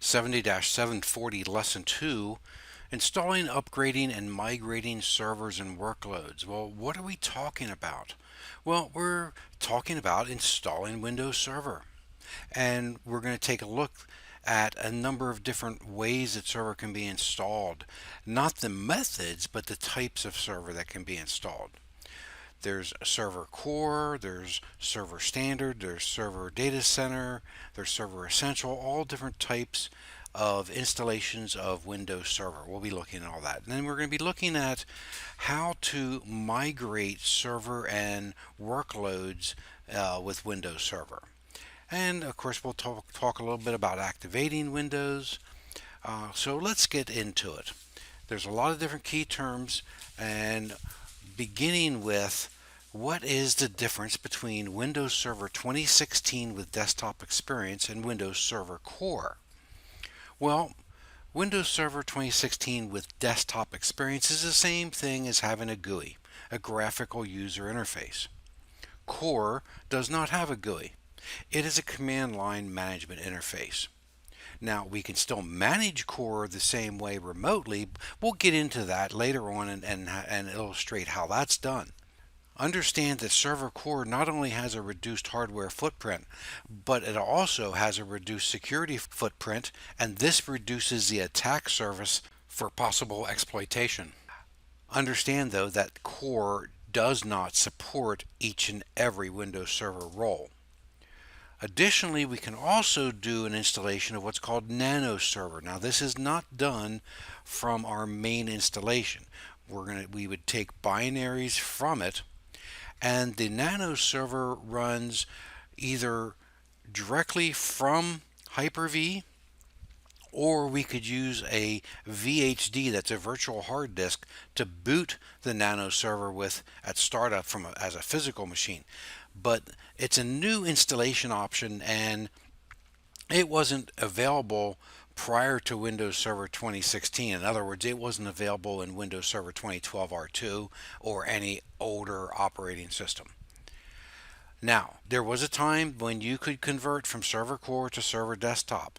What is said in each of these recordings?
70-740 Lesson 2, Installing, Upgrading, and Migrating Servers and Workloads. Well, what are we talking about? Well, we're talking about installing Windows Server. And we're going to take a look at a number of different ways that server can be installed. Not the methods, but the types of server that can be installed. There's server core, there's server standard, there's server data center, there's server essential, all different types of installations of Windows Server. We'll be looking at all that. And then we're going to be looking at how to migrate server and workloads with Windows Server. And of course, we'll talk a little bit about activating Windows. So let's get into it. There's a lot of different key terms, and beginning with what is the difference between Windows Server 2016 with desktop experience and Windows Server Core? Well, Windows Server 2016 with desktop experience is the same thing as having a GUI, a graphical user interface. Core does not have a GUI. It is a command line management interface. Now, we can still manage Core the same way remotely. We'll get into that later on and illustrate how that's done. Understand that Server Core not only has a reduced hardware footprint, but it also has a reduced security footprint, and this reduces the attack surface for possible exploitation. Understand, though, that Core does not support each and every Windows Server role. Additionally, we can also do an installation of what's called Nano Server. Now, this is not done from our main installation. We would take binaries from it, and the Nano Server runs either directly from Hyper-V, or we could use a VHD, that's a virtual hard disk, to boot the Nano Server with at startup as a physical machine. But it's a new installation option, and it wasn't available prior to Windows Server 2016. In other words, it wasn't available in Windows Server 2012 R2 or any older operating system. Now, there was a time when you could convert from Server Core to Server Desktop,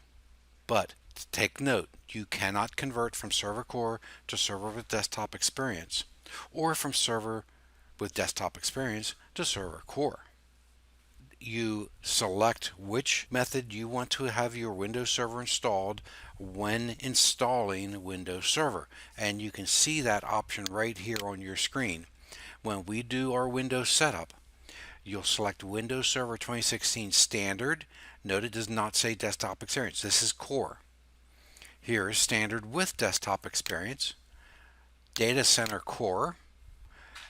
but take note, you cannot convert from Server Core to Server with Desktop Experience, or from Server with Desktop Experience to Server Core. You select which method you want to have your Windows Server installed when installing Windows Server, and you can see that option right here on your screen. When we do our Windows setup, you'll select Windows Server 2016 Standard. Note it does not say Desktop Experience. This is Core. Here is Standard with Desktop Experience, Data Center Core,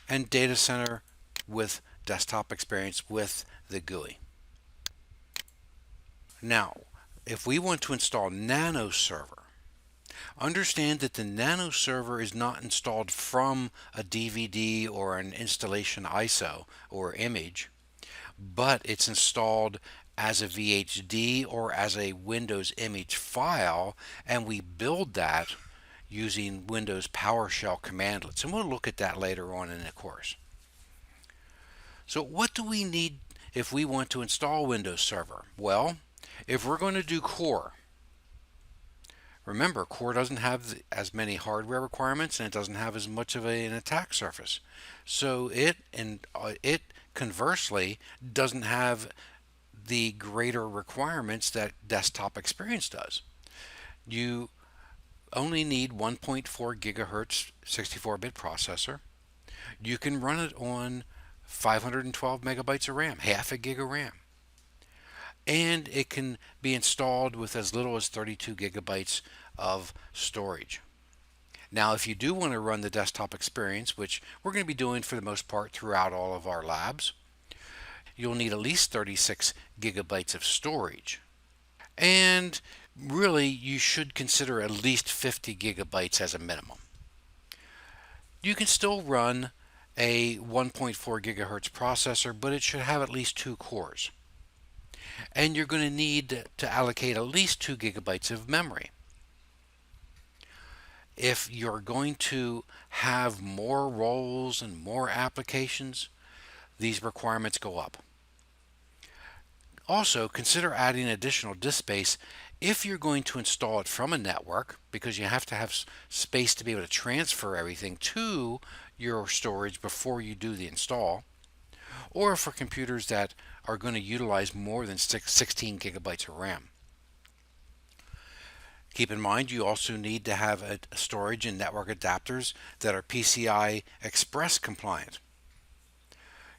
and Data Center with Desktop Experience with the GUI. Now, if we want to install Nano Server, understand that the Nano Server is not installed from a DVD or an installation ISO or image, but it's installed as a VHD or as a Windows image file, and we build that using Windows PowerShell commandlets, and we'll look at that later on in the course. So what do we need if we want to install Windows Server? Well, if we're going to do Core, remember, Core doesn't have as many hardware requirements, and it doesn't have as much of an attack surface. So it conversely doesn't have the greater requirements that Desktop Experience does. You only need 1.4 gigahertz 64-bit processor. You can run it on 512 megabytes of RAM, half a gig of RAM. And it can be installed with as little as 32 gigabytes of storage. Now, if you do want to run the Desktop Experience, which we're going to be doing for the most part throughout all of our labs, you'll need at least 36 gigabytes of storage. And really, you should consider at least 50 gigabytes as a minimum. You can still run a 1.4 gigahertz processor, but it should have at least 2 cores. And you're going to need to allocate at least 2 gigabytes of memory. If you're going to have more roles and more applications, these requirements go up. Also, consider adding additional disk space If you're going to install it from a network, because you have to have space to be able to transfer everything to your storage before you do the install, or for computers that are going to utilize more than 16 gigabytes of RAM. Keep in mind you also need to have a storage and network adapters that are PCI Express compliant.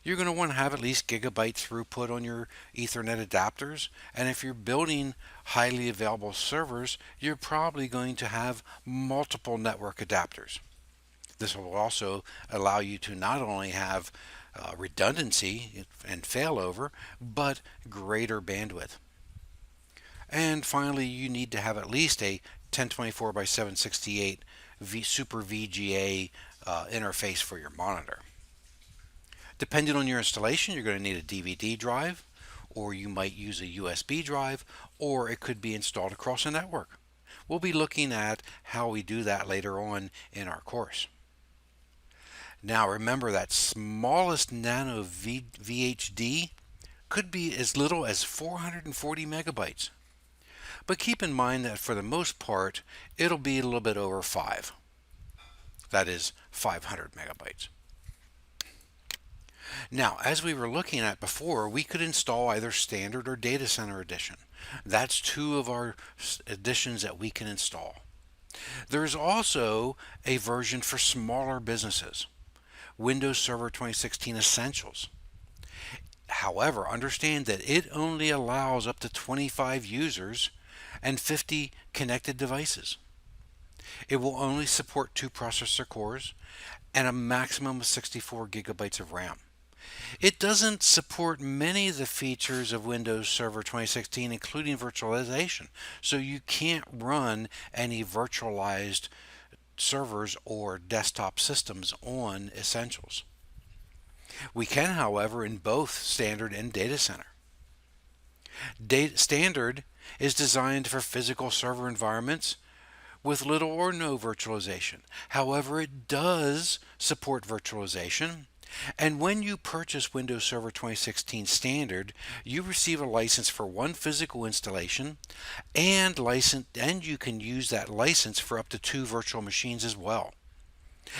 You're going to want to have at least gigabyte throughput on your Ethernet adapters, and if you're building highly available servers, you're probably going to have multiple network adapters. This will also allow you to not only have redundancy and failover, but greater bandwidth. And finally, you need to have at least a 1024 by 768 Super VGA interface for your monitor. Depending on your installation, you're going to need a DVD drive, or you might use a USB drive, or it could be installed across a network. We'll be looking at how we do that later on in our course. Now remember that smallest nano VHD could be as little as 440 megabytes. But keep in mind that for the most part, it'll be a little bit over 5. That is 500 megabytes. Now, as we were looking at before, we could install either Standard or Data Center Edition. That's two of our editions that we can install. There's also a version for smaller businesses, Windows Server 2016 Essentials. However, understand that it only allows up to 25 users and 50 connected devices. It will only support 2 processor cores and a maximum of 64 gigabytes of RAM. It doesn't support many of the features of Windows Server 2016, including virtualization, so you can't run any virtualized servers or desktop systems on Essentials. We can, however, in both Standard and Data Center. Standard is designed for physical server environments with little or no virtualization. However, it does support virtualization. And when you purchase Windows Server 2016 Standard, you receive a license for 1 physical installation and you can use that license for up to 2 virtual machines as well.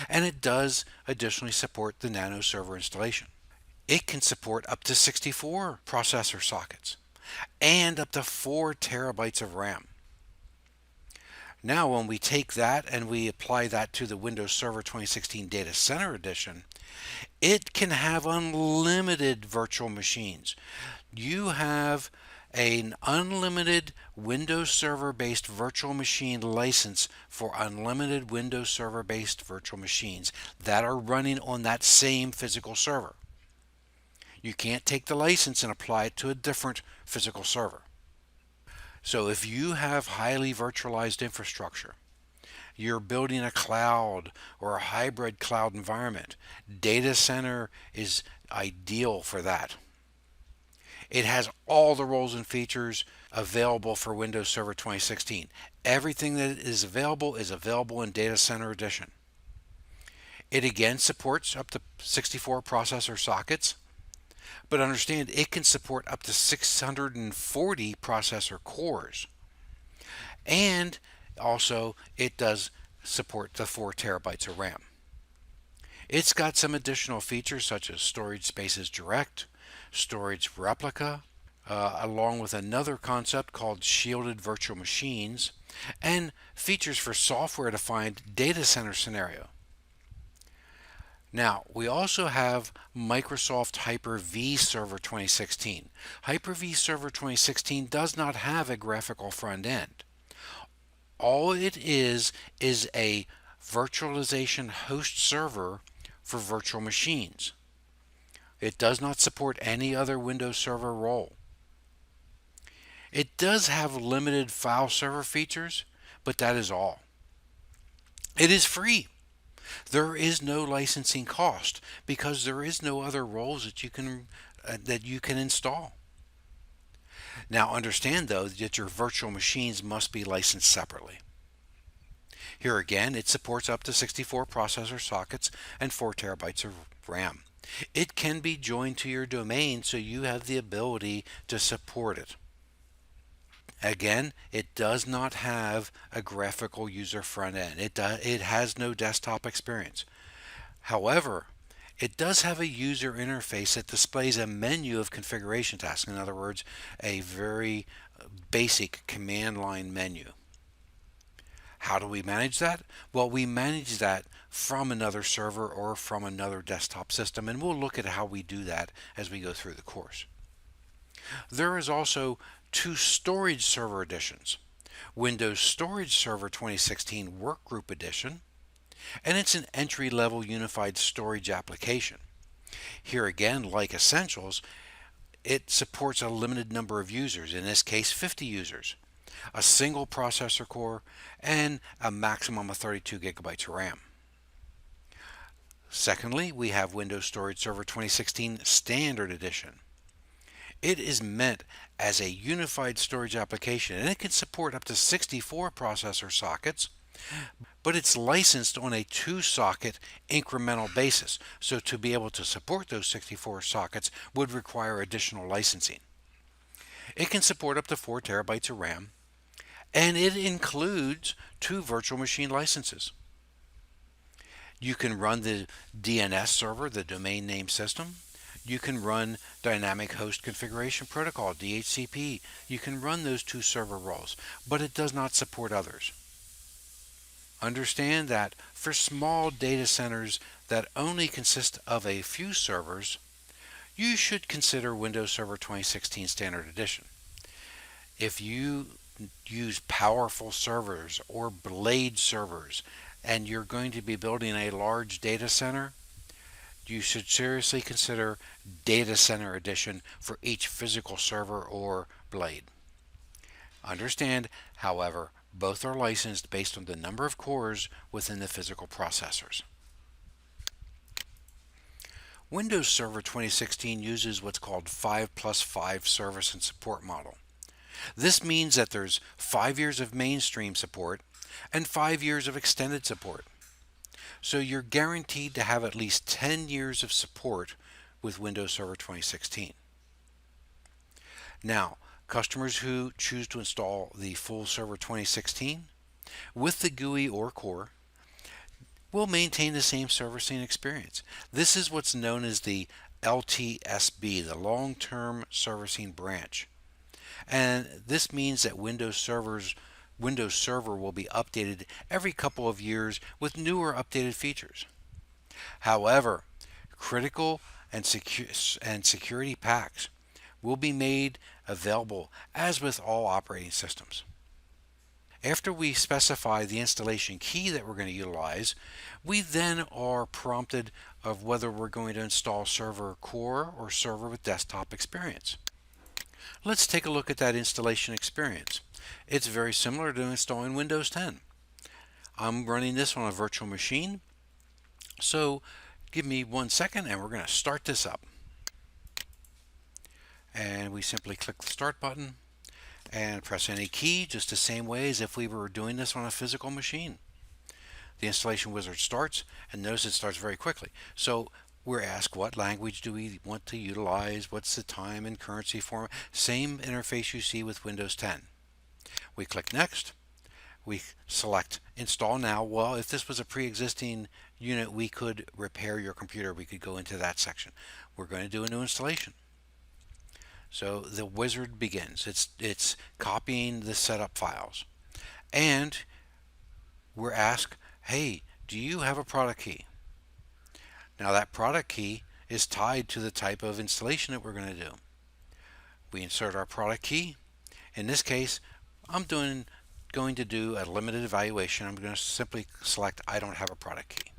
And it does additionally support the Nano Server installation. It can support up to 64 processor sockets and up to 4 terabytes of RAM. Now, when we take that and we apply that to the Windows Server 2016 Data Center Edition, it can have unlimited virtual machines. You have an unlimited Windows Server based virtual machine license for unlimited Windows Server based virtual machines that are running on that same physical server. You can't take the license and apply it to a different physical server. So if you have highly virtualized infrastructure, you're building a cloud or a hybrid cloud environment, Data Center is ideal for that. It has all the roles and features available for Windows Server 2016. Everything that is available in Data Center Edition. It again supports up to 64 processor sockets, but understand it can support up to 640 processor cores. And also it does support the 4 terabytes of RAM. It's got some additional features such as storage spaces direct, storage replica, along with another concept called shielded virtual machines, and features for software-defined data center scenario. Now, we also have Microsoft Hyper-V Server 2016. Hyper-V Server 2016 does not have a graphical front end. All it is a virtualization host server for virtual machines. It does not support any other Windows Server role. It does have limited file server features, but that is all. It is free. There is no licensing cost because there is no other roles that you can install. Now understand though that your virtual machines must be licensed separately. Here again, it supports up to 64 processor sockets and 4 terabytes of RAM. It can be joined to your domain so you have the ability to support it. Again, it does not have a graphical user front end. It has no desktop experience. However, it does have a user interface that displays a menu of configuration tasks. In other words, a very basic command line menu. How do we manage that? Well, we manage that from another server or from another desktop system, and we'll look at how we do that as we go through the course. There is also two storage server editions. Windows Storage Server 2016 Workgroup Edition, and it's an entry-level unified storage application. Here again, like Essentials, it supports a limited number of users, in this case 50 users, a single processor core, and a maximum of 32 gigabytes of RAM. Secondly, we have Windows Storage Server 2016 Standard Edition. It is meant as a unified storage application, and it can support up to 64 processor sockets, but it's licensed on a 2-socket incremental basis. So to be able to support those 64 sockets would require additional licensing. It can support up to 4 terabytes of RAM, and it includes 2 virtual machine licenses. You can run the DNS server, the domain name system. You can run Dynamic Host Configuration Protocol, DHCP. You can run those 2 server roles, but it does not support others. Understand that for small data centers that only consist of a few servers, you should consider Windows Server 2016 Standard Edition. If you use powerful servers or blade servers and you're going to be building a large data center, you should seriously consider Data Center Edition for each physical server or blade. Understand, however, both are licensed based on the number of cores within the physical processors. Windows Server 2016 uses what's called 5+5 service and support model. This means that there's 5 years of mainstream support and 5 years of extended support. So you're guaranteed to have at least 10 years of support with Windows Server 2016. Now, customers who choose to install the full Server 2016 with the GUI or core will maintain the same servicing experience. This is what's known as the LTSB, the Long-Term Servicing Branch. And this means that Windows Server will be updated every couple of years with newer updated features. However, critical and security packs will be made available as with all operating systems. After we specify the installation key that we're going to utilize, we then are prompted of whether we're going to install Server Core or Server with Desktop Experience. Let's take a look at that installation experience. It's very similar to installing Windows 10. I'm running this on a virtual machine, so give me 1 second and we're going to start this up. And we simply click the Start button and press any key just the same way as if we were doing this on a physical machine. The installation wizard starts, and notice it starts very quickly. So we're asked what language do we want to utilize, what's the time and currency format, same interface you see with Windows 10. We click Next. We select Install Now. Well, if this was a pre-existing unit, we could repair your computer. We could go into that section. We're going to do a new installation. So the wizard begins. It's copying the setup files. And we're asked, hey, do you have a product key? Now that product key is tied to the type of installation that we're going to do. We insert our product key. In this case, I'm going to do a limited evaluation. I'm going to simply select I don't have a product key.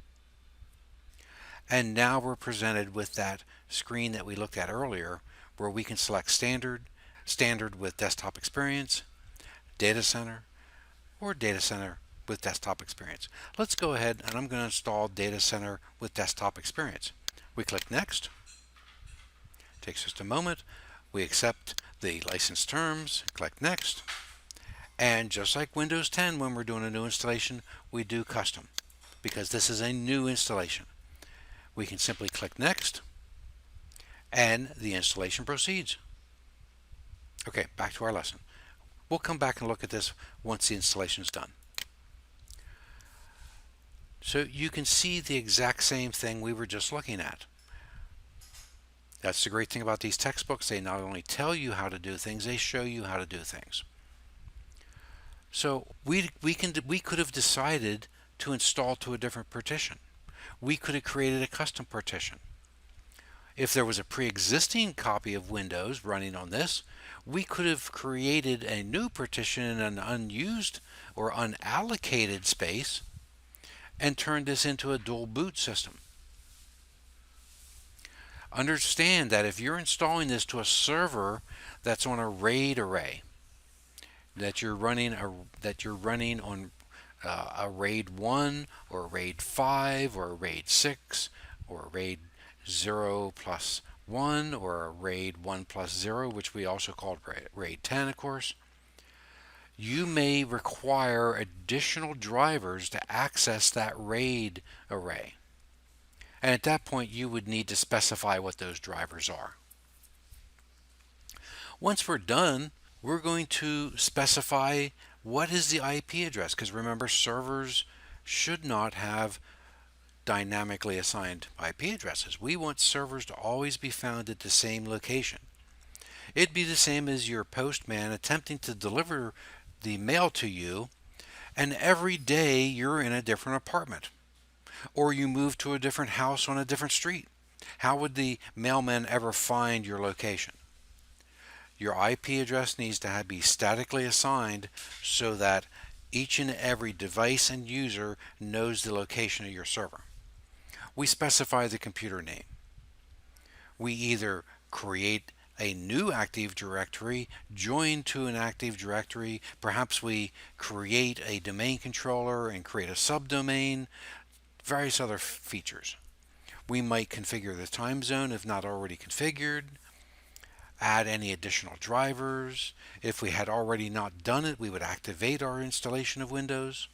And now we're presented with that screen that we looked at earlier, where we can select standard with desktop experience, data center, or data center with desktop experience. Let's go ahead and I'm going to install data center with desktop experience. We click Next. It takes just a moment. We accept the license terms, click Next. And just like Windows 10, when we're doing a new installation, we do custom because this is a new installation. We can simply click Next and the installation proceeds. Okay, back to our lesson. We'll come back and look at this once the installation is done. So you can see the exact same thing we were just looking at. That's the great thing about these textbooks. They not only tell you how to do things, they show you how to do things. So we could have decided to install to a different partition. We could have created a custom partition. If there was a pre-existing copy of Windows running on this, we could have created a new partition in an unused or unallocated space and turned this into a dual boot system. Understand that if you're installing this to a server that's on a RAID array, that you're running on a RAID 1 or a RAID 5 or a RAID 6 or a RAID 0 plus 1 or a RAID 1 plus 0, which we also called RAID 10, of course, you may require additional drivers to access that RAID array. And at that point, you would need to specify what those drivers are. Once we're done, we're going to specify what is the IP address, because remember, servers should not have dynamically assigned IP addresses. We want servers to always be found at the same location. It'd be the same as your postman attempting to deliver the mail to you, and every day you're in a different apartment, or you move to a different house on a different street. How would the mailman ever find your location? Your IP address needs to be statically assigned so that each and every device and user knows the location of your server. We specify the computer name. We either create a new Active Directory, join to an Active Directory, perhaps we create a domain controller and create a subdomain, various other features. We might configure the time zone if not already configured, add any additional drivers. If we had already not done it, we would activate our installation of Windows.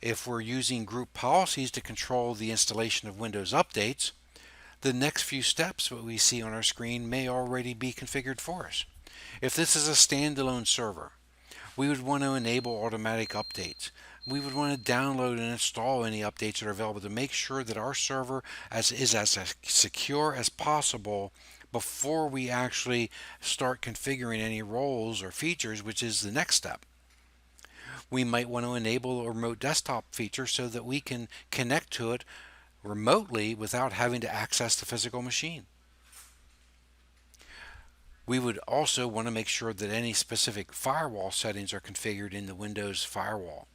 If we're using group policies to control the installation of Windows updates, the next few steps that we see on our screen may already be configured for us. If this is a standalone server, we would want to enable automatic updates. We would want to download and install any updates that are available to make sure that our server is as secure as possible before we actually start configuring any roles or features, which is the next step. We might want to enable a remote desktop feature so that we can connect to it remotely without having to access the physical machine. We would also want to make sure that any specific firewall settings are configured in the Windows firewall.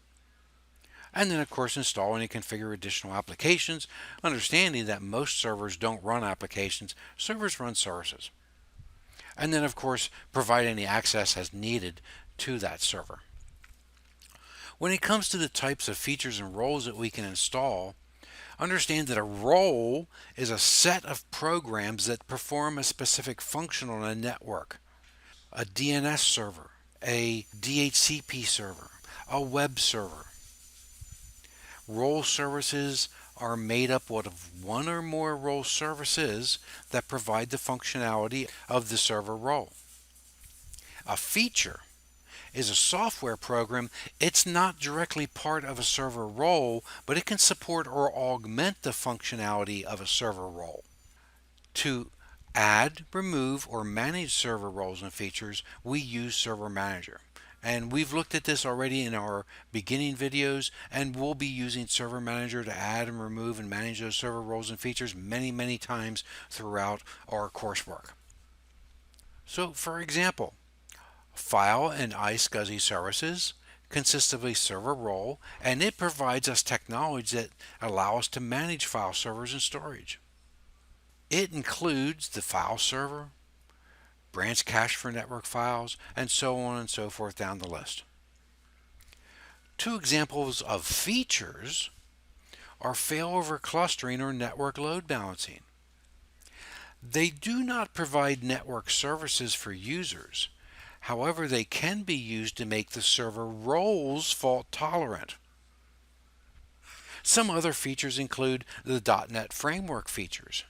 And then, of course, install and configure additional applications, understanding that most servers don't run applications, servers run services. And then, of course, provide any access as needed to that server. When it comes to the types of features and roles that we can install, understand that a role is a set of programs that perform a specific function on a network. A DNS server, a DHCP server, a web server. Role services are made up of one or more role services that provide the functionality of the server role. A feature is a software program. It's not directly part of a server role, but it can support or augment the functionality of a server role. To add, remove, or manage server roles and features, we use Server Manager. And we've looked at this already in our beginning videos, and we'll be using Server Manager to add and remove and manage those server roles and features many times throughout our coursework. So, for example, File and iSCSI services consists of a server role, and it provides us technology that allow us to manage file servers and storage. It includes the file server, branch cache for network files, and so on and so forth down the list. Two examples of features are failover clustering or network load balancing. They do not provide network services for users. However, they can be used to make the server roles fault tolerant. Some other features include the .NET Framework features.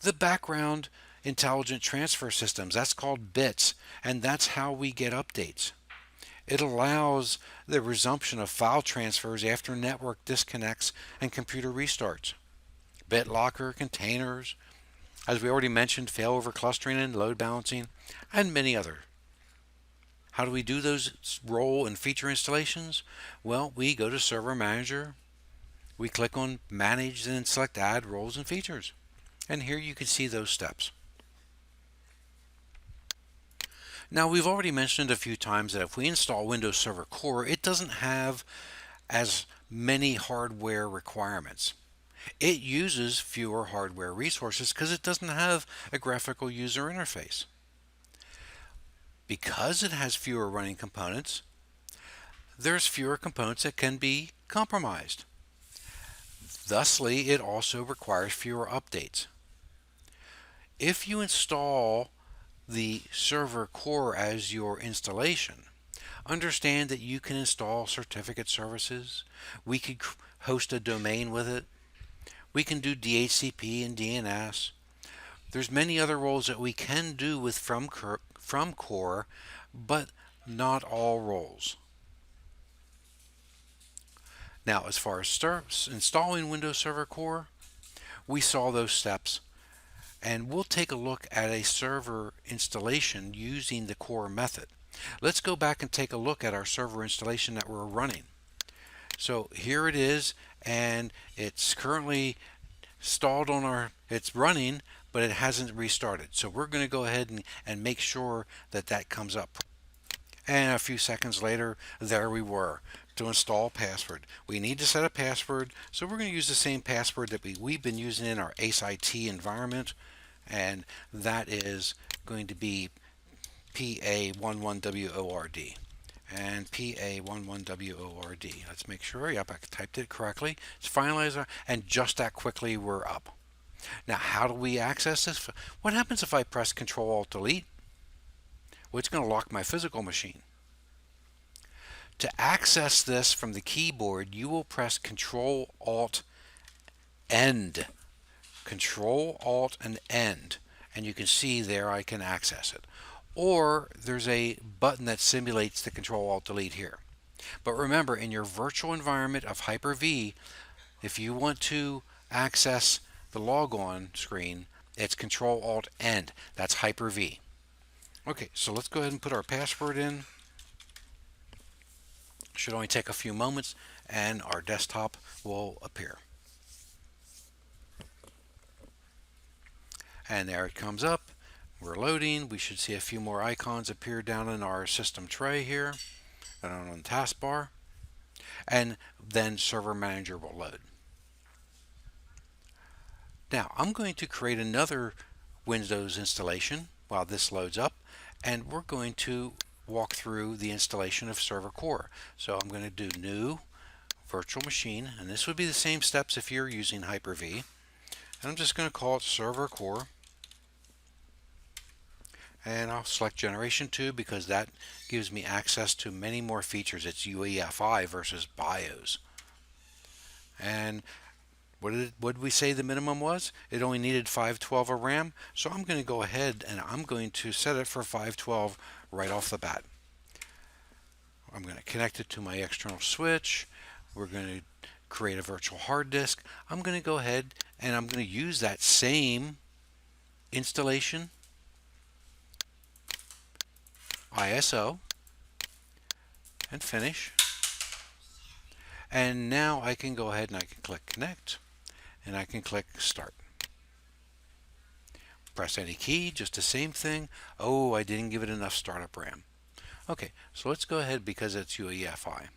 The background intelligent transfer systems. That's called bits, and that's how we get updates. It allows the resumption of file transfers after network disconnects and computer restarts. BitLocker, containers, as we already mentioned, failover clustering and load balancing, and many other. How do we do those role and feature installations? Well, we go to Server Manager, we click on Manage, and then select Add Roles and Features. And here you can see those steps. Now, we've already mentioned a few times that if we install Windows Server Core, it doesn't have as many hardware requirements. It uses fewer hardware resources because it doesn't have a graphical user interface. Because it has fewer running components, there's fewer components that can be compromised. Thusly, it also requires fewer updates. If you install the server core as your installation, understand that you can install certificate services. We could host a domain with it. We can do DHCP and DNS. There's many other roles that we can do with from core, but not all roles. Now, as far as installing Windows Server Core, we saw those steps, and we'll take a look at a server installation using the core method. Let's go back and take a look at our server installation that we're running. So here it is, and it's currently stalled on it's running, but it hasn't restarted. So we're going to go ahead and make sure that that comes up. And a few seconds later, there we were. To install password, we need to set a password, so we're going to use the same password that we've been using in our ACE IT environment, and that is going to be PA11WORD. And PA11WORD. Let's make sure, yep, I typed it correctly. It's finalized, and just that quickly we're up. Now, how do we access this? What happens if I press Control-Alt-Delete? Well, it's going to lock my physical machine. To access this from the keyboard, you will press Control-Alt-End. Control-Alt and End. And you can see there I can access it. Or there's a button that simulates the Control-Alt-Delete here. But remember, in your virtual environment of Hyper-V, if you want to access the logon screen, it's Control-Alt-End. That's Hyper-V. Okay, so let's go ahead and put our password in. Should only take a few moments, and our desktop will appear. And there it comes up. We're loading. We should see a few more icons appear down in our system tray here, down on the taskbar, and then Server Manager will load. Now, I'm going to create another Windows installation while this loads up, and we're going to walk through the installation of Server Core. So I'm going to do New Virtual Machine, and this would be the same steps if you're using Hyper-V. And I'm just going to call it Server Core. And I'll select Generation 2 because that gives me access to many more features. It's UEFI versus BIOS. And what did we say the minimum was? It only needed 512 of RAM. So I'm going to go ahead and I'm going to set it for 512 right off the bat. I'm going to connect it to my external switch. We're going to create a virtual hard disk. I'm going to go ahead and I'm going to use that same installation ISO and finish. And now I can go ahead and I can click connect and I can click start. Press any key, just the same thing. Oh, I didn't give it enough startup RAM. Okay, so let's go ahead because it's UEFI.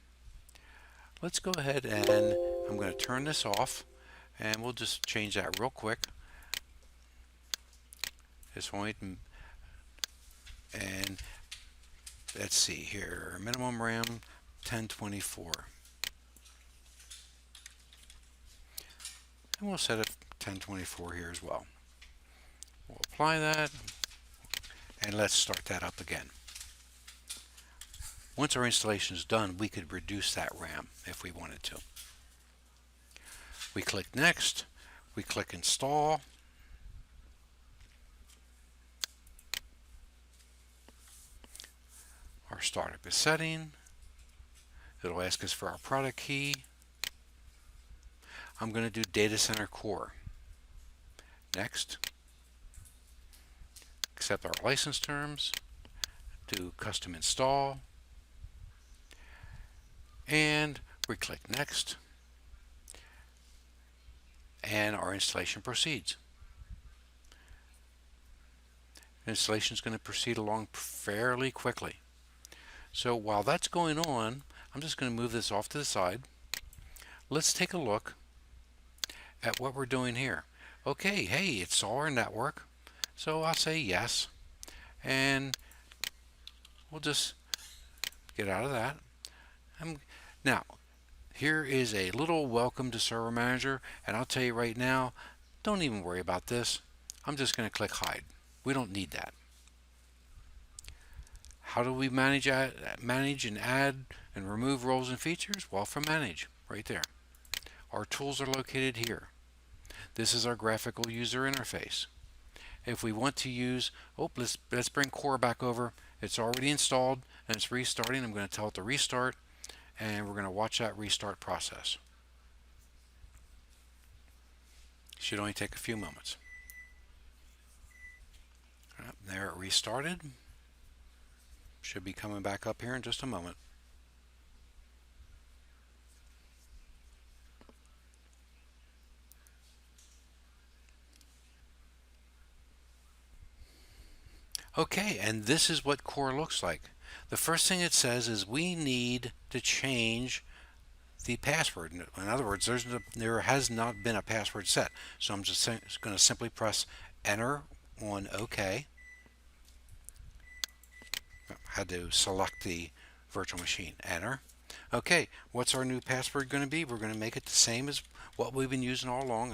Let's go ahead and I'm going to turn this off and we'll just change that real quick. This won't, and let's see here, minimum RAM 1024. And we'll set it 1024 here as well. We'll apply that and let's start that up again. Once our installation is done, we could reduce that RAM if we wanted to. We click next, we click install, Our startup is setting. It'll ask us for our product key. I'm going to do data center core. Next. Accept our license terms. Do custom install. And we click next. And our installation proceeds. Installation is going to proceed along fairly quickly. So while that's going on, I'm just going to move this off to the side. Let's take a look at what we're doing here. Okay, hey, it's all our network. So I'll say yes. And we'll just get out of that. Now, here is a little welcome to Server Manager. And I'll tell you right now, don't even worry about this. I'm just going to click hide. We don't need that. How do we manage and add and remove roles and features? Well, from Manage, right there. Our tools are located here. This is our graphical user interface. If we want to use, let's bring Core back over. It's already installed and it's restarting. I'm going to tell it to restart, and we're going to watch that restart process. Should only take a few moments. There, it restarted. Should be coming back up here in just a moment. Okay, and this is what Core looks like. The first thing it says is we need to change the password. In other words, there has not been a password set. So I'm just going to simply press Enter on OK. Had to select the virtual machine. Enter. Okay, what's our new password going to be? We're going to make it the same as what we've been using all along.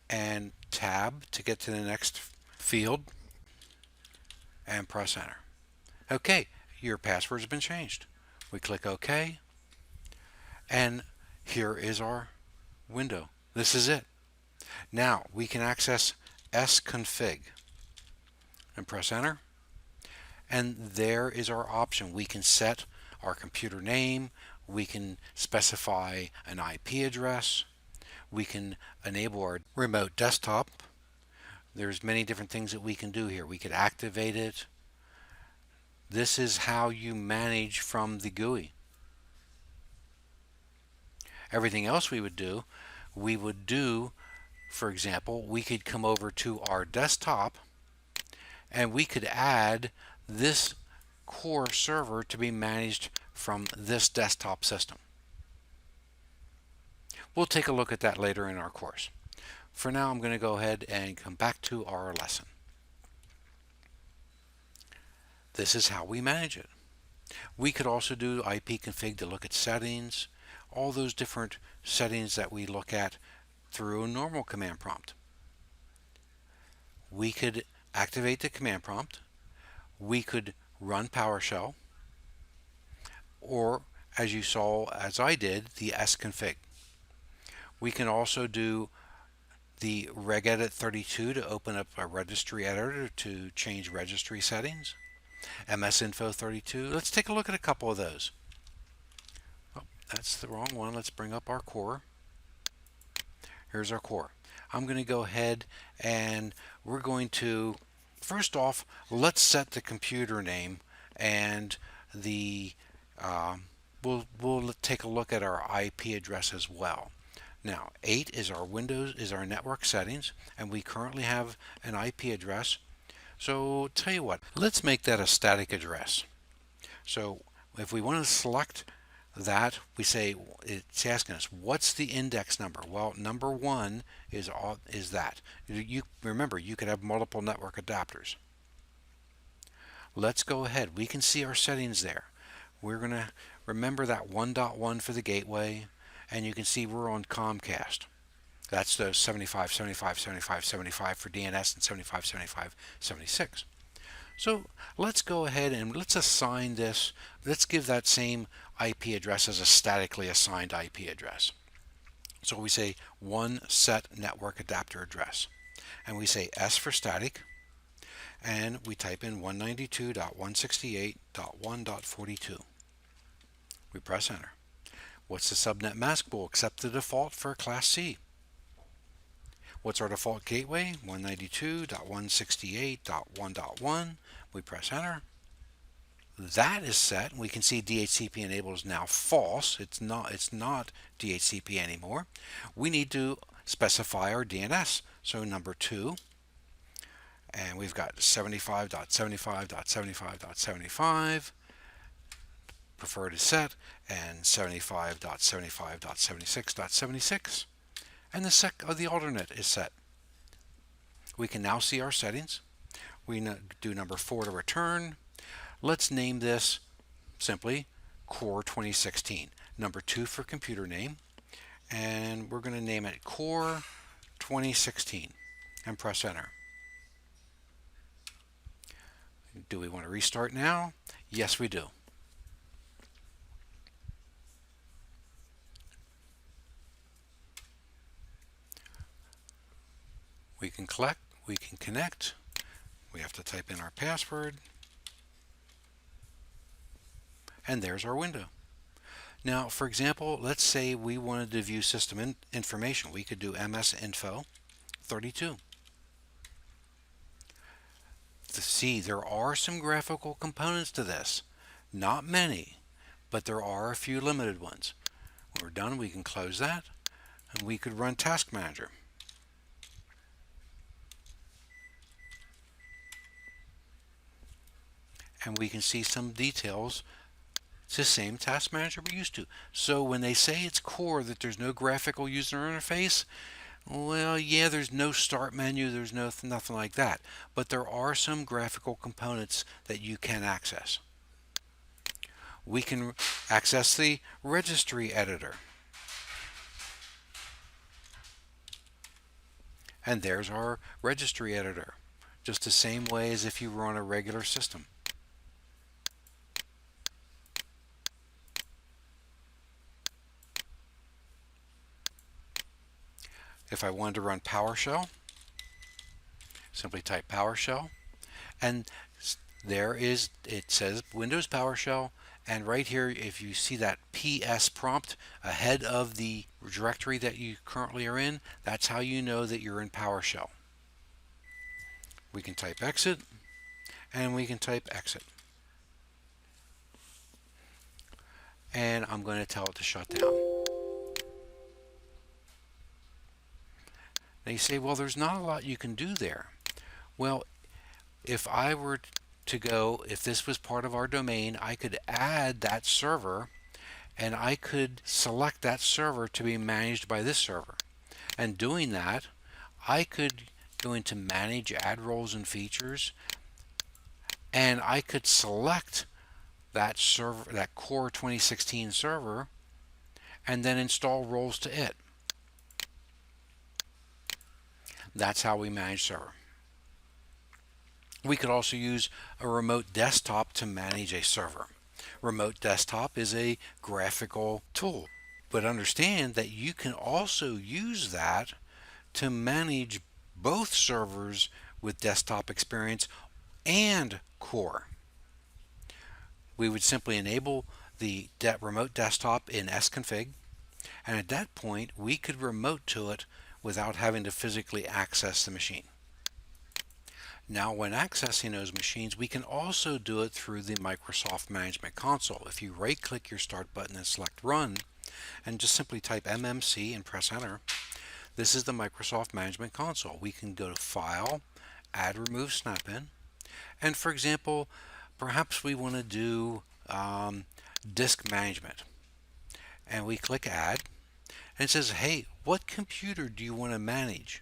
And tab to get to the next field and press enter. Okay, your password has been changed. We click OK, and here is our window. This is it. Now we can access sconfig and press enter, and there is our option. We can set our computer name, we can specify an IP address, we can enable our remote desktop. There's many different things that we can do here. We could activate it. This is how you manage from the GUI. Everything else we would do, for example, we could come over to our desktop and we could add this Core server to be managed from this desktop system. We'll take a look at that later in our course. For now, I'm going to go ahead and come back to our lesson. This is how we manage it. We could also do ipconfig to look at settings, all those different settings that we look at through a normal command prompt. We could activate the command prompt. We could run PowerShell, or as you saw, as I did, the sconfig. We can also do the regedit 32 to open up a registry editor to change registry settings. msinfo 32. Let's take a look at a couple of those. Oh, that's the wrong one. Let's bring up our core. Here's our core. I'm going to go ahead and we're going to, first off, let's set the computer name, and the we'll take a look at our IP address as well. Now, 8 is our network settings, and we currently have an IP address. So tell you what, let's make that a static address. So if we want to select that, we say, it's asking us, what's the index number? Well, number 1 is that. You remember, you could have multiple network adapters. Let's go ahead. We can see our settings there. We're going to remember that 1.1 for the gateway, and you can see we're on Comcast. That's the 75, 75, 75, 75 for DNS and 75, 75, 76. So let's go ahead and let's assign this. Let's give that same IP address as a statically assigned IP address. So we say one set network adapter address, and we say S for static, and we type in 192.168.1.42. We press enter. What's the subnet mask? We'll accept the default for Class C. What's our default gateway? 192.168.1.1. We press enter. That is set. We can see DHCP enabled is now false. It's not DHCP anymore. We need to specify our DNS. So number 2, and we've got 75.75.75.75. Preferred is set, and 75.75.76.76, and the alternate is set. We can now see our settings. We do number 4 to return. Let's name this simply Core 2016. Number 2 for computer name, and we're going to name it Core 2016 and press enter. Do we want to restart now? Yes, we do. We can connect. We have to type in our password. And there's our window. Now, for example, let's say we wanted to view system information. We could do MS Info 32. See, there are some graphical components to this. Not many, but there are a few limited ones. When we're done, we can close that, and we could run Task Manager. And we can see some details. It's the same Task Manager we're used to. So when they say it's core, that there's no graphical user interface, well, yeah, there's no start menu, there's nothing like that. But there are some graphical components that you can access. We can access the registry editor. And there's our registry editor, just the same way as if you were on a regular system. If I wanted to run PowerShell, simply type PowerShell, and it says Windows PowerShell, and right here, if you see that PS prompt ahead of the directory that you currently are in, that's how you know that you're in PowerShell. We can type exit, and we can type exit. And I'm going to tell it to shut down. Now you say, well, there's not a lot you can do there. Well, if I were if this was part of our domain, I could add that server, and I could select that server to be managed by this server. And doing that, I could go into Manage, Add Roles and Features, and I could select that server, that Core 2016 server, and then install roles to it. That's how we manage server. We could also use a remote desktop to manage a server. Remote desktop is a graphical tool, but understand that you can also use that to manage both servers with desktop experience and core. We would simply enable the remote desktop in sconfig, and at that point we could remote to it without having to physically access the machine. Now, when accessing those machines, we can also do it through the Microsoft Management Console. If you right-click your Start button and select Run, and just simply type MMC and press Enter, this is the Microsoft Management Console. We can go to File, Add Remove Snap-in, and for example, perhaps we want to do disk management. And we click Add, and it says, hey, what computer do you want to manage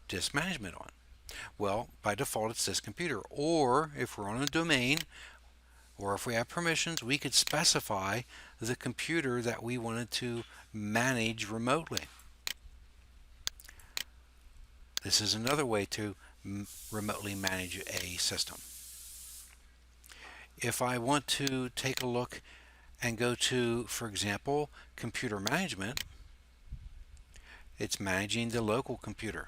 disk management on? Well, by default, it's this computer. Or if we're on a domain, or if we have permissions, we could specify the computer that we wanted to manage remotely. This is another way to remotely manage a system. If I want to take a look and go to, for example, computer management, it's managing the local computer.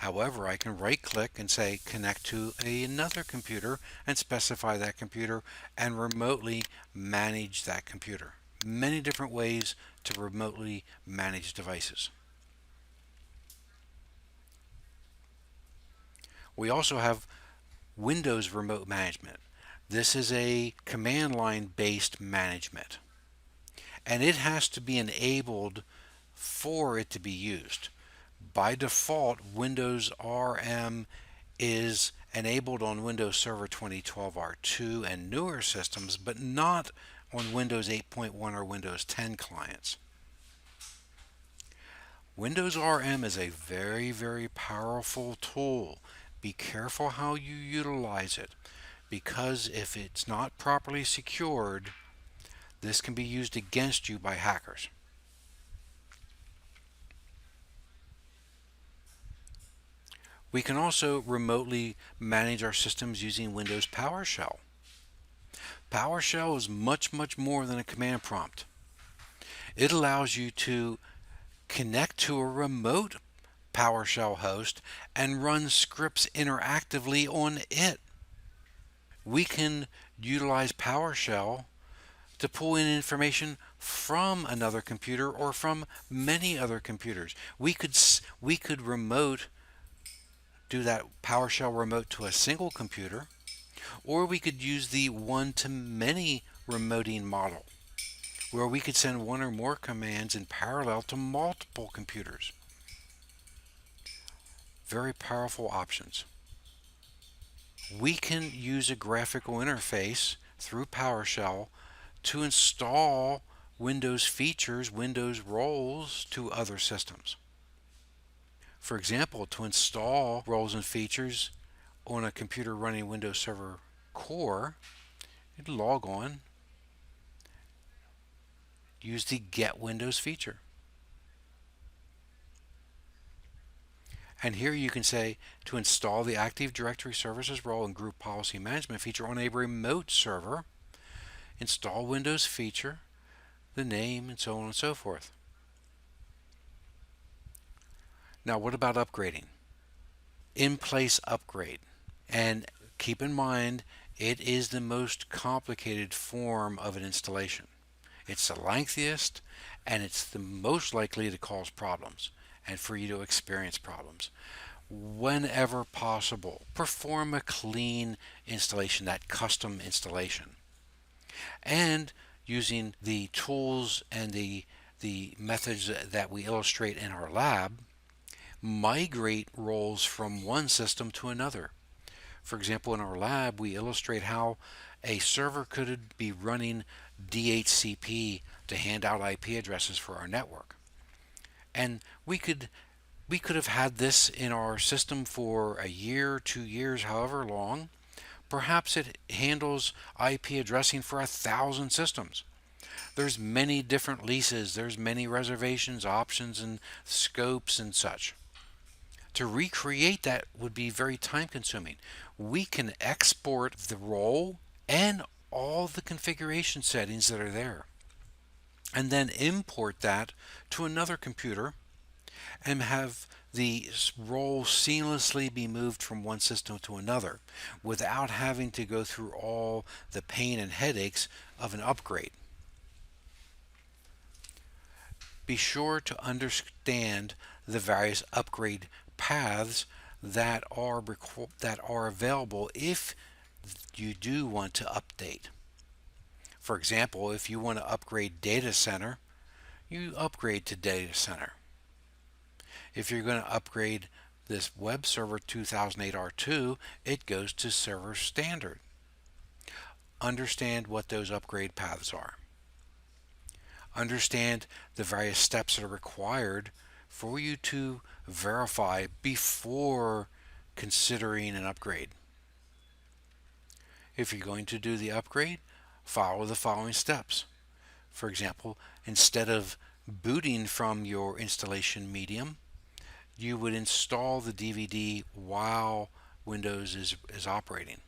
However, I can right click and say connect to another computer and specify that computer and remotely manage that computer. Many different ways to remotely manage devices. We also have Windows Remote Management. This is a command line based management, and it has to be enabled for it to be used. By default, Windows RM is enabled on Windows Server 2012 R2 and newer systems, but not on Windows 8.1 or Windows 10 clients. Windows RM is a very, very powerful tool. Be careful how you utilize it, because if it's not properly secured, this can be used against you by hackers. We can also remotely manage our systems using Windows PowerShell. PowerShell is much, much more than a command prompt. It allows you to connect to a remote PowerShell host and run scripts interactively on it. We can utilize PowerShell to pull in information from another computer or from many other computers. We could remote do that PowerShell remote to a single computer, or we could use the one to many remoting model, where we could send one or more commands in parallel to multiple computers. Very powerful options. We can use a graphical interface through PowerShell to install Windows features, Windows roles to other systems. For example, to install roles and features on a computer running Windows Server Core, you'd log on, use the Get Windows feature. And here you can say to install the Active Directory Services role and Group Policy Management feature on a remote server, install Windows feature, the name, and so on and so forth. Now, what about upgrading? In place upgrade. And keep in mind, it is the most complicated form of an installation. It's the lengthiest, and it's the most likely to cause problems and for you to experience problems. Whenever possible, perform a clean installation, that custom installation. And using the tools and the methods that we illustrate in our lab, migrate roles from one system to another. For example, in our lab, we illustrate how a server could be running DHCP to hand out IP addresses for our network. And we could have had this in our system for a year, 2 years, however long. Perhaps it handles IP addressing for 1,000 systems. There's many different leases, there's many reservations, options, and scopes and such. To recreate that would be very time consuming. We can export the role and all the configuration settings that are there, and then import that to another computer and have the role seamlessly be moved from one system to another without having to go through all the pain and headaches of an upgrade. Be sure to understand the various upgrade paths that are available if you do want to update. For example, if you want to upgrade data center, you upgrade to data center. If you're going to upgrade this web server 2008 R2, it goes to server standard. Understand what those upgrade paths are. Understand the various steps that are required for you to verify before considering an upgrade. If you're going to do the upgrade, follow the following steps. For example, instead of booting from your installation medium, you would install the DVD while Windows is operating.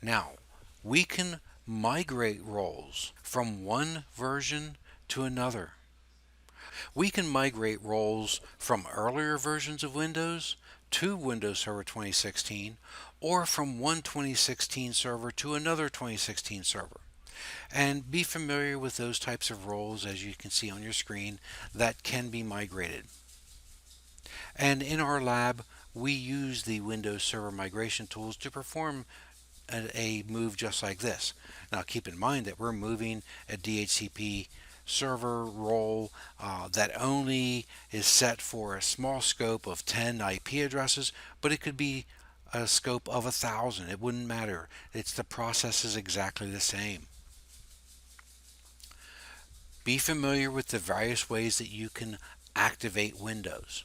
Now, we can migrate roles from one version to another. We can migrate roles from earlier versions of Windows to Windows Server 2016 or from one 2016 server to another 2016 server. And be familiar with those types of roles as you can see on your screen that can be migrated. And in our lab, we use the Windows Server migration tools to perform a move just like this. Now keep in mind that we're moving a DHCP server role that only is set for a small scope of 10 IP addresses, but it could be a scope of 1,000. It wouldn't matter. The process is exactly the same. Be familiar with the various ways that you can activate Windows.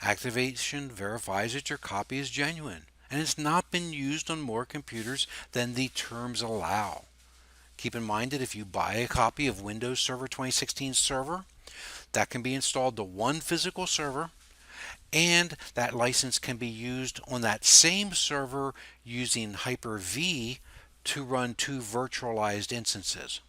Activation verifies that your copy is genuine and it's not been used on more computers than the terms allow. Keep in mind that if you buy a copy of Windows Server 2016 server, that can be installed to one physical server, and that license can be used on that same server using Hyper-V to run two virtualized instances.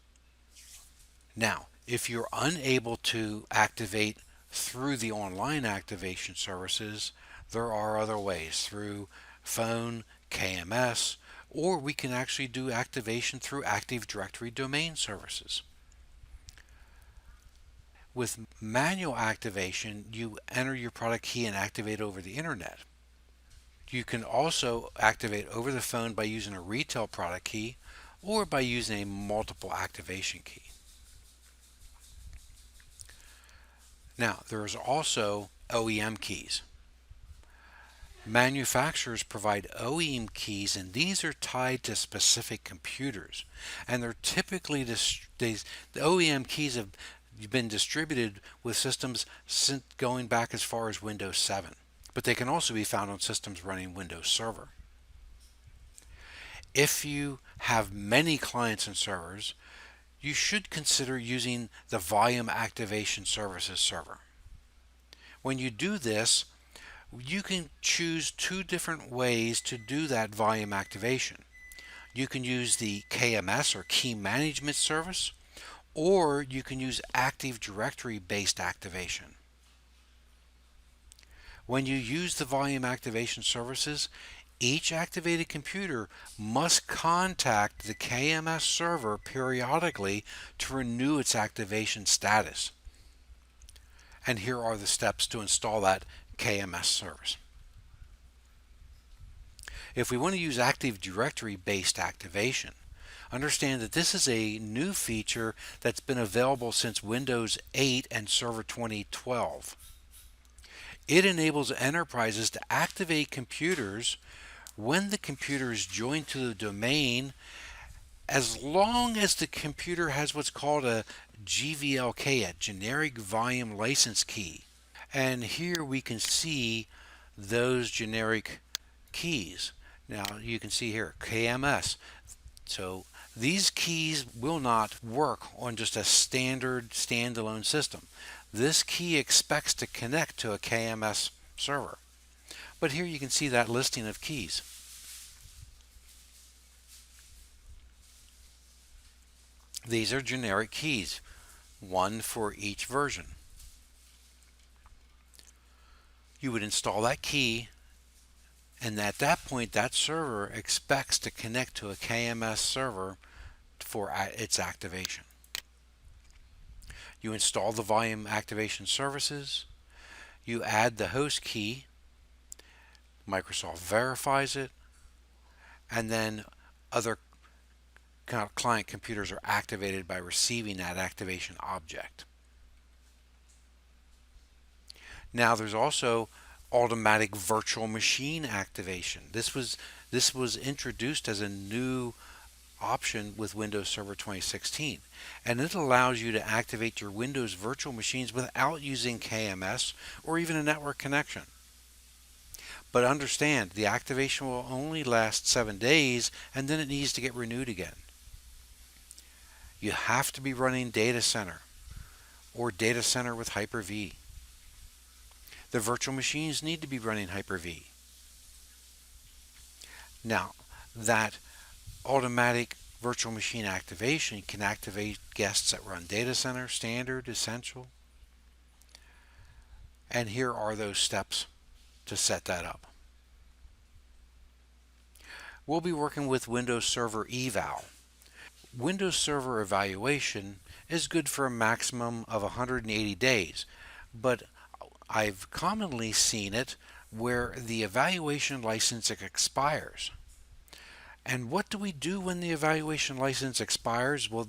Now, if you're unable to activate through the online activation services, there are other ways through phone, KMS, or we can actually do activation through Active Directory domain services. With manual activation, you enter your product key and activate over the internet. You can also activate over the phone by using a retail product key or by using a multiple activation key. Now, there's also OEM keys. Manufacturers provide OEM keys, and these are tied to specific computers. And they're typically, the OEM keys have been distributed with systems since going back as far as Windows 7. But they can also be found on systems running Windows Server. If you have many clients and servers, you should consider using the Volume Activation Services server. When you do this, you can choose two different ways to do that volume activation. You can use the KMS or Key Management Service, or you can use Active Directory based activation. When you use the volume activation services, each activated computer must contact the KMS server periodically to renew its activation status. And here are the steps to install that KMS service. If we want to use Active Directory based activation, understand that this is a new feature that's been available since Windows 8 and Server 2012. It enables enterprises to activate computers when the computer is joined to the domain, as long as the computer has what's called a GVLK, a generic volume license key. And here we can see those generic keys. Now you can see here KMS. So these keys will not work on just a standard standalone system. This key expects to connect to a KMS server. But here you can see that listing of keys. These are generic keys, one for each version. You would install that key, and at that point that server expects to connect to a KMS server for its activation. You install the volume activation services, you add the host key, Microsoft verifies it, and then other client computers are activated by receiving that activation object. Now there's also automatic virtual machine activation. This was introduced as a new option with Windows Server 2016, and it allows you to activate your Windows virtual machines without using KMS or even a network connection. But understand, the activation will only last 7 days and then it needs to get renewed again. You have to be running Data Center or Data Center with Hyper-V. The virtual machines need to be running Hyper-V. Now, that automatic virtual machine activation can activate guests that run Data Center, Standard, Essential, And here are those steps to set that up. We'll be working with Windows Server Eval. Windows Server evaluation is good for a maximum of 180 days, but I've commonly seen it where the evaluation license expires. And what do we do when the evaluation license expires? Well,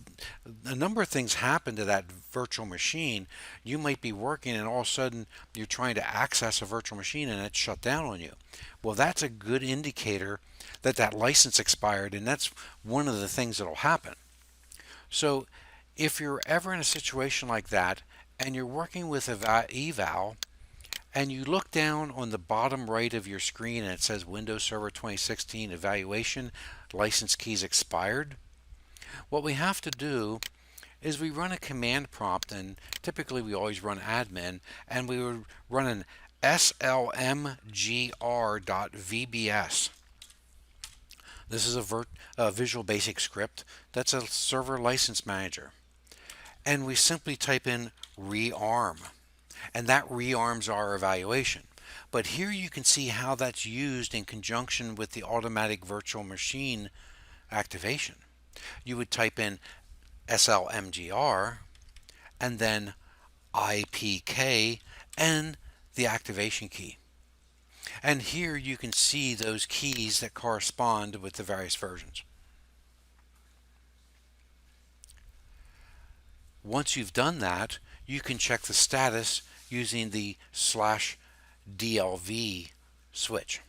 a number of things happen to that virtual machine. You might be working and all of a sudden you're trying to access a virtual machine and it's shut down on you. Well, that's a good indicator that that license expired, and that's one of the things that'll happen. So if you're ever in a situation like that and you're working with eval and you look down on the bottom right of your screen and it says Windows Server 2016 evaluation license keys expired, what we have to do is we run a command prompt, and typically we always run admin, and we would run an slmgr.vbs. This is a Visual Basic script that's a server license manager. And we simply type in rearm, and that rearms our evaluation. But here you can see how that's used in conjunction with the automatic virtual machine activation. You would type in slmgr and then IPK and the activation key. And here you can see those keys that correspond with the various versions. Once you've done that, you can check the status using the /DLV switch.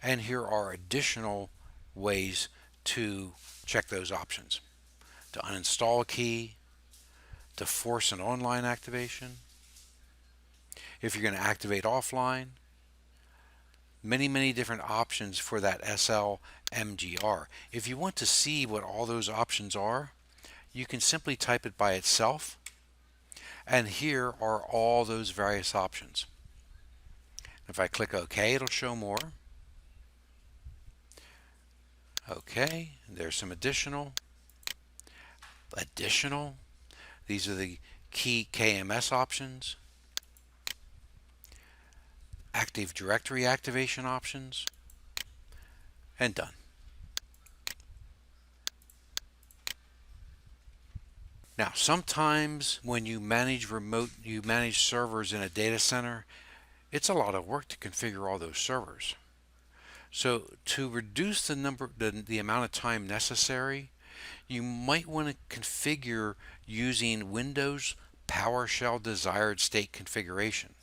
And here are additional ways to check those options: to uninstall a key, to force an online activation, if you're going to activate offline, many different options for that slmgr. If you want to see what all those options are, you can simply type it by itself, and here are all those various options. If I click OK, it'll show more. Okay, there's some additional. These are the key KMS options, Active Directory activation options, and done. Now, sometimes when you manage servers in a data center, it's a lot of work to configure all those servers. So to reduce the amount of time necessary, you might want to configure using Windows PowerShell desired state configuration.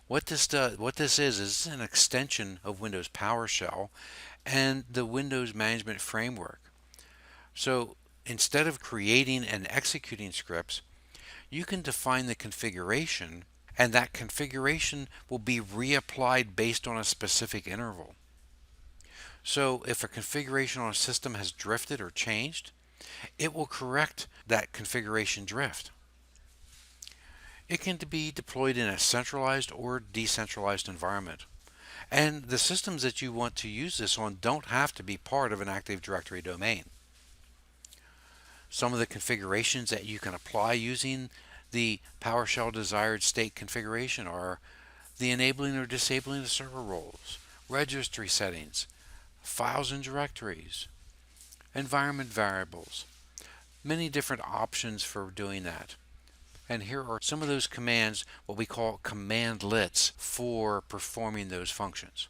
What this is an extension of Windows PowerShell and the Windows Management Framework. So instead of creating and executing scripts, you can define the configuration, and that configuration will be reapplied based on a specific interval. So if a configuration on a system has drifted or changed, it will correct that configuration drift. It can be deployed in a centralized or decentralized environment. And the systems that you want to use this on don't have to be part of an Active Directory domain. Some of the configurations that you can apply using the PowerShell desired state configuration are the enabling or disabling of server roles, registry settings, files and directories, environment variables, many different options for doing that. And here are some of those commands, what we call commandlets, for performing those functions.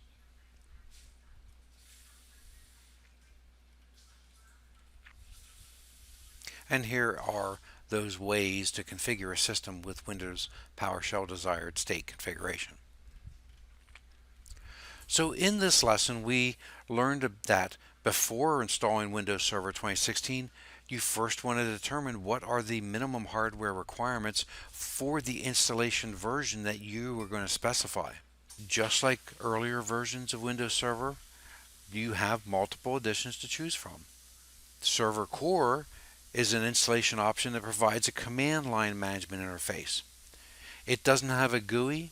And here are those ways to configure a system with Windows PowerShell desired state configuration. So in this lesson, we learned that before installing Windows Server 2016, you first want to determine what are the minimum hardware requirements for the installation version that you are going to specify. Just like earlier versions of Windows Server, you have multiple editions to choose from. Server Core is an installation option that provides a command line management interface. It doesn't have a GUI,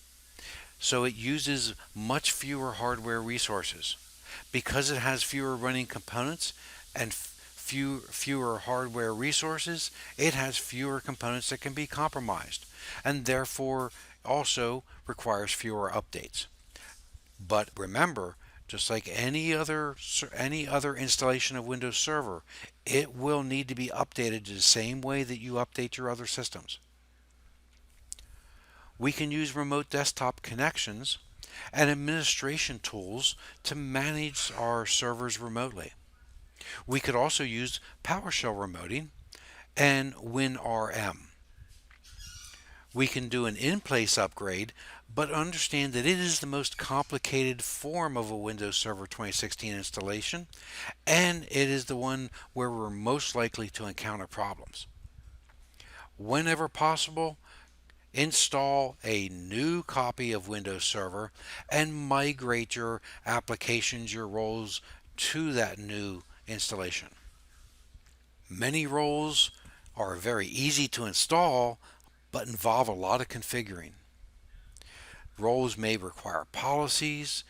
so it uses much fewer hardware resources. Because it has fewer running components and fewer hardware resources, it has fewer components that can be compromised, and therefore also requires fewer updates. But remember, just like any other installation of Windows Server, it will need to be updated the same way that you update your other systems. We can use remote desktop connections and administration tools to manage our servers remotely. We could also use PowerShell remoting and WinRM. We can do an in-place upgrade, but understand that it is the most complicated form of a Windows Server 2016 installation, and it is the one where we're most likely to encounter problems. Whenever possible, install a new copy of Windows Server and migrate your applications, your roles to that new installation. Many roles are very easy to install but involve a lot of configuring. Roles may require policies,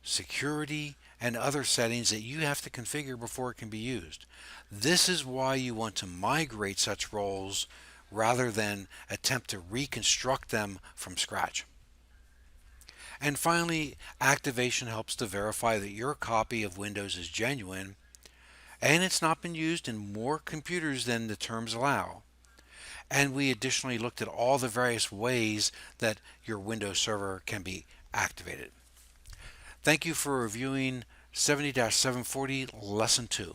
security, and other settings that you have to configure before it can be used. This is why you want to migrate such roles rather than attempt to reconstruct them from scratch. And finally, activation helps to verify that your copy of Windows is genuine and it's not been used in more computers than the terms allow. And we additionally looked at all the various ways that your Windows Server can be activated. Thank you for reviewing 70-740 Lesson 2.